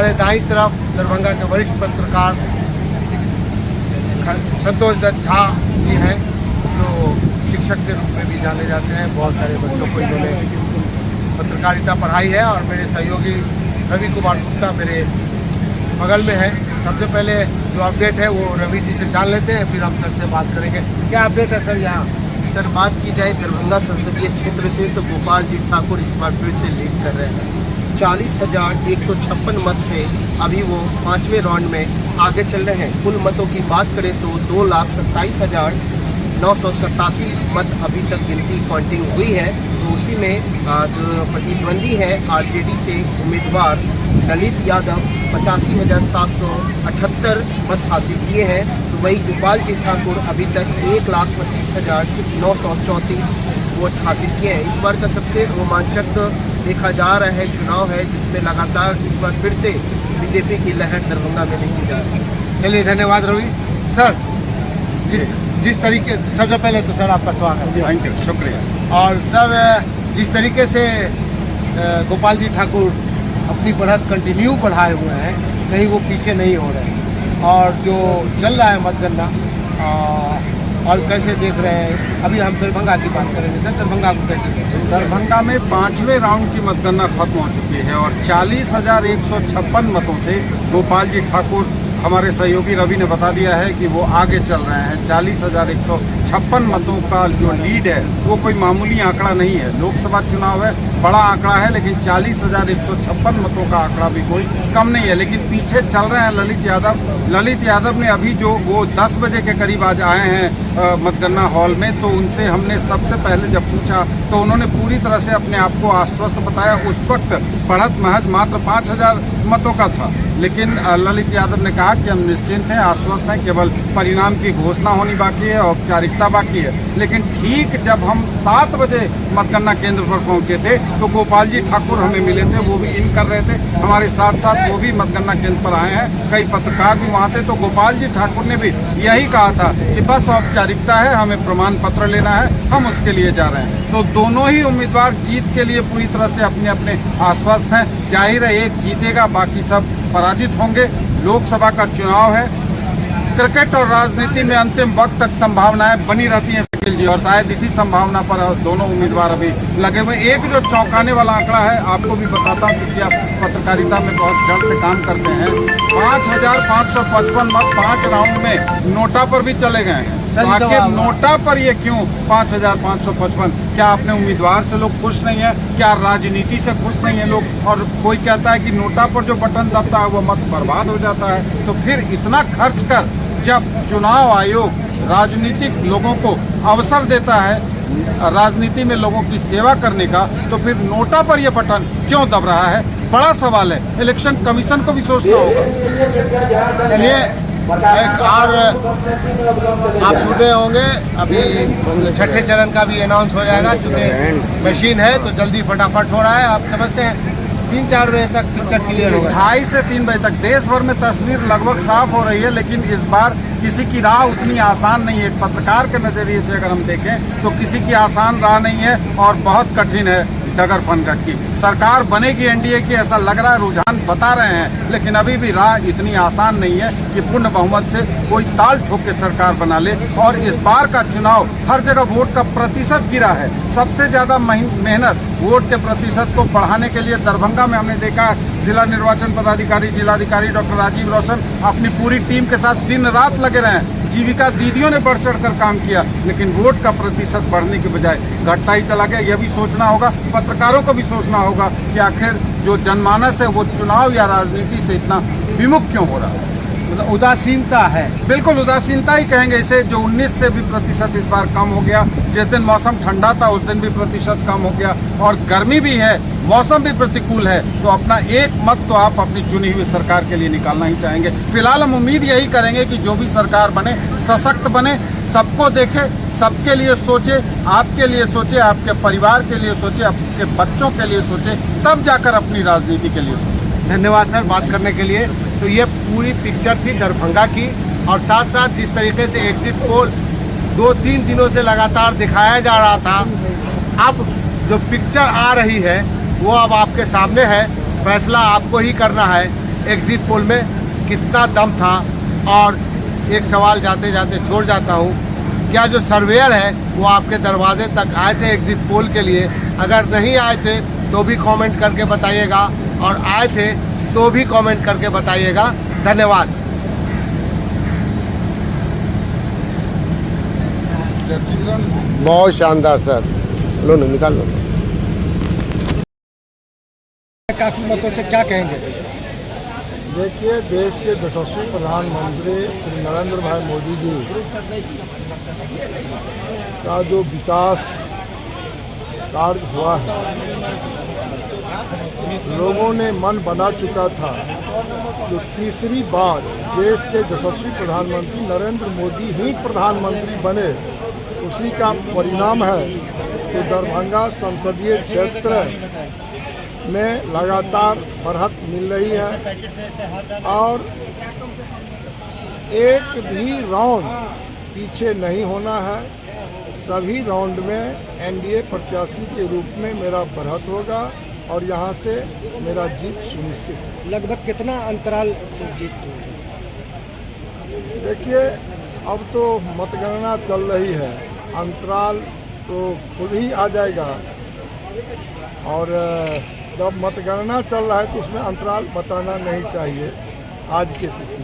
हमारे दाईं तरफ दरभंगा के वरिष्ठ पत्रकार संतोष दत्त झा जी हैं, जो शिक्षक के रूप में भी जाने जाते हैं। बहुत सारे बच्चों को इन्होंने पत्रकारिता पढ़ाई है। और मेरे सहयोगी रवि कुमार गुप्ता मेरे बगल में है। सबसे पहले जो अपडेट है वो रवि जी से जान लेते हैं, फिर हम सर से बात करेंगे। क्या अपडेट है सर यहाँ? सर, बात की जाए दरभंगा संसदीय क्षेत्र से तो गोपाल जी ठाकुर इस बार फिर से लीड कर रहे हैं। 40,156 मत से अभी वो 5वें राउंड में आगे चल रहे हैं। कुल मतों की बात करें तो 2,27,987 मत अभी तक गिनती काउंटिंग हुई है। तो उसी में जो प्रतिद्वंदी है आरजेडी से उम्मीदवार ललित यादव 85,778 मत हासिल किए हैं। तो वही गोपाल जी ठाकुर अभी तक 1,25,934 वोट हासिल किए हैं। इस बार का सबसे रोमांचक देखा जा रहा है चुनाव है, जिसमें लगातार इस बार फिर से बीजेपी की लहर दरभंगा में देखी जा रही है। चलिए, धन्यवाद रवि। सर, जिस तरीके सबसे पहले तो सर आपका स्वागत है। थैंक यू, शुक्रिया। और सर, जिस तरीके से गोपाल जी ठाकुर अपनी बढ़त कंटिन्यू बढ़ाए हुए हैं, कहीं वो पीछे नहीं हो रहे हैं, और जो चल रहा है मतगणना और कैसे देख रहे हैं? अभी हम दरभंगा की बात करेंगे। सर, दरभंगा को कैसे देख रहे हैं? दरभंगा में 5वें राउंड की मतगणना खत्म हो चुकी है और 40,156 मतों से गोपाल जी ठाकुर, हमारे सहयोगी रवि ने बता दिया है कि वो आगे चल रहे हैं। 40,156 मतों का जो लीड है वो कोई मामूली आंकड़ा नहीं है। लोकसभा चुनाव है, बड़ा आंकड़ा है, लेकिन 40,156 मतों का आंकड़ा भी कोई कम नहीं है। लेकिन पीछे चल रहे हैं ललित यादव। ललित यादव ने अभी जो वो 10 बजे के करीब आज आए हैं मतगणना हॉल में, तो उनसे हमने सबसे पहले जब पूछा तो उन्होंने पूरी तरह से अपने आप को आश्वस्त बताया। उस वक्त बढ़त महज मात्र 5,000 मतों का था, लेकिन ललित यादव ने कहा कि हम निश्चिंत हैं, आश्वस्त हैं, केवल परिणाम की घोषणा होनी बाकी है, औपचारिकता बाकी है। लेकिन ठीक जब हम 7 बजे मतगणना केंद्र पर पहुंचे थे तो गोपाल जी ठाकुर हमें मिले थे, वो भी इन कर रहे थे हमारे साथ साथ, वो भी मतगणना केंद्र पर आए हैं। कई पत्रकार भी वहाँ थे। तो गोपाल जी ठाकुर ने भी यही कहा था कि बस औपचारिकता है, हमें प्रमाण पत्र लेना है, हम उसके लिए जा रहे हैं। तो दोनों ही उम्मीदवार जीत के लिए पूरी तरह से अपने अपने आश्वस्त हैं। जाहिर है एक जीतेगा, बाकी सब पराजित होंगे। लोकसभा का चुनाव है, क्रिकेट और राजनीति में अंतिम वक्त तक संभावनाएं बनी रहती हैं शकील जी, और शायद इसी संभावना पर दोनों उम्मीदवार अभी लगे हुए। एक जो चौंकाने वाला आंकड़ा है, आपको भी बताता हूं, चूंकि आप पत्रकारिता में बहुत जल्द से काम करते हैं। 5,555 मत 5 राउंड में नोटा पर भी चले गए हैं। तो आखिर नोटा पर ये क्यों 5,555? क्या अपने उम्मीदवार से लोग खुश नहीं है? क्या राजनीति से खुश नहीं है लोग? और कोई कहता है कि नोटा पर जो बटन दबता है वो मत बर्बाद हो जाता है। तो फिर इतना खर्च कर जब चुनाव आयोग राजनीतिक लोगों को अवसर देता है राजनीति में लोगों की सेवा करने का, तो फिर नोटा पर यह बटन क्यों दब रहा है? बड़ा सवाल है। इलेक्शन कमीशन को भी सोचना होगा। चलिए, एक और आप सुन रहे होंगे, अभी 6ठे चरण का भी अनाउंस हो जाएगा। चूँकि मशीन है तो जल्दी फटाफट हो रहा है। आप समझते हैं 3-4 बजे तक पिक्चर क्लियर होगा। 2:30 से 3 बजे तक देश भर में तस्वीर लगभग साफ हो रही है, लेकिन इस बार किसी की राह उतनी आसान नहीं है। एक पत्रकार के नजरिए से अगर हम देखें तो किसी की आसान राह नहीं है और बहुत कठिन है डगर फनगट की। सरकार बनेगी एनडीए की, ऐसा लग रहा है, रुझान बता रहे हैं, लेकिन अभी भी राह इतनी आसान नहीं है कि पूर्ण बहुमत से कोई ताल ठोक के सरकार बना ले। और इस बार का चुनाव हर जगह वोट का प्रतिशत गिरा है। सबसे ज्यादा मेहनत वोट के प्रतिशत को बढ़ाने के लिए दरभंगा में हमने देखा जिला निर्वाचन पदाधिकारी, जिलाधिकारी डॉक्टर राजीव रोशन अपनी पूरी टीम के साथ दिन रात लगे रहे हैं। जीविका दीदियों ने बढ़ चढ़ कर काम किया, लेकिन वोट का प्रतिशत बढ़ने के बजाय घटता ही चला गया। यह भी सोचना होगा, पत्रकारों को भी सोचना होगा कि आखिर जो जनमानस है वो चुनाव या राजनीति से इतना विमुख क्यों हो रहा है। उदासीनता है, बिल्कुल उदासीनता ही कहेंगे इसे। जो 19 से भी प्रतिशत इस बार कम हो गया। जिस दिन मौसम ठंडा था उस दिन भी प्रतिशत कम हो गया, और गर्मी भी है, मौसम भी प्रतिकूल है। तो अपना एक मत तो आप अपनी चुनी हुई सरकार के लिए निकालना ही चाहेंगे। फिलहाल हम उम्मीद यही करेंगे कि जो भी सरकार बने सशक्त बने, सबको देखे, सबके लिए सोचे, आपके लिए सोचे, आपके परिवार के लिए सोचे, आपके बच्चों के लिए सोचे, तब जाकर अपनी राजनीति के लिए सोचे। धन्यवाद सर बात करने के लिए। तो ये पूरी पिक्चर थी दरभंगा की, और साथ साथ जिस तरीके से एग्जिट पोल 2-3 दिनों से लगातार दिखाया जा रहा था, अब जो पिक्चर आ रही है वो अब आपके सामने है। फैसला आपको ही करना है एग्जिट पोल में कितना दम था। और एक सवाल जाते जाते छोड़ जाता हूँ, क्या जो सर्वेयर है वो आपके दरवाजे तक आए थे एग्जिट पोल के लिए? अगर नहीं आए थे तो भी कमेंट करके बताइएगा, और आए थे तो भी कमेंट करके बताइएगा। धन्यवाद। बहुत शानदार सर, लो ना निकाल लो। काफी मतों से क्या कहेंगे? देखिए, देश के यशस्वी प्रधानमंत्री श्री नरेंद्र भाई मोदी जी का जो विकास कार्य हुआ है, लोगों ने मन बना चुका था। जो तीसरी बार देश के यशस्वी प्रधानमंत्री नरेंद्र मोदी ही प्रधानमंत्री बने, उसी का परिणाम है कि दरभंगा संसदीय क्षेत्र में लगातार बढ़त मिल रही है और एक भी राउंड पीछे नहीं होना है। सभी राउंड में एनडीए प्रत्याशी के रूप में मेरा बढ़त होगा और यहाँ से मेरा जीत सुनिश्चित है। लगभग कितना अंतराल से जीत होगी? देखिए, अब तो मतगणना चल रही है, अंतराल तो खुद ही आ जाएगा। और जब मतगणना चल रहा है तो उसमें अंतराल बताना नहीं चाहिए आज के दिन।